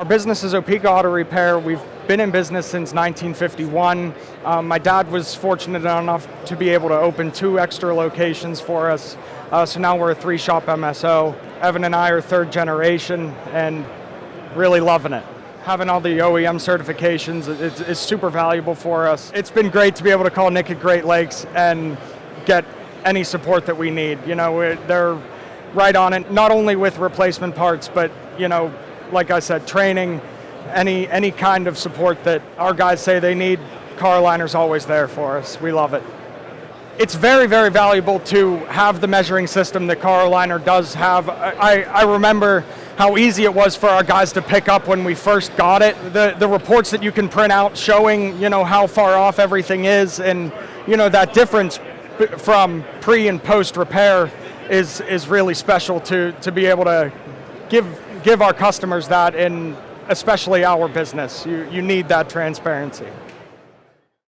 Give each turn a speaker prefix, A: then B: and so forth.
A: Our business is Opeka Auto Repair. We've been in business since 1951. My dad was fortunate enough to be able to open 2 extra locations for us. So now we're a 3-shop MSO. Evan and I are 3rd generation and really loving it. Having all the OEM certifications is super valuable for us. It's been great to be able to call Nick at Great Lakes and get any support that we need. You know, they're right on it, not only with replacement parts, but, you know, like I said, training, any kind of support that our guys say they need, Car-O-Liner's always there for us. We love it. It's very, very valuable to have the measuring system that Car-O-Liner does have. I remember how easy it was for our guys to pick up when we first got it. The reports that you can print out showing, you know, how far off everything is, and, you know, that difference from pre and post repair is really special to be able to give our customers that, and especially our business. You need that transparency.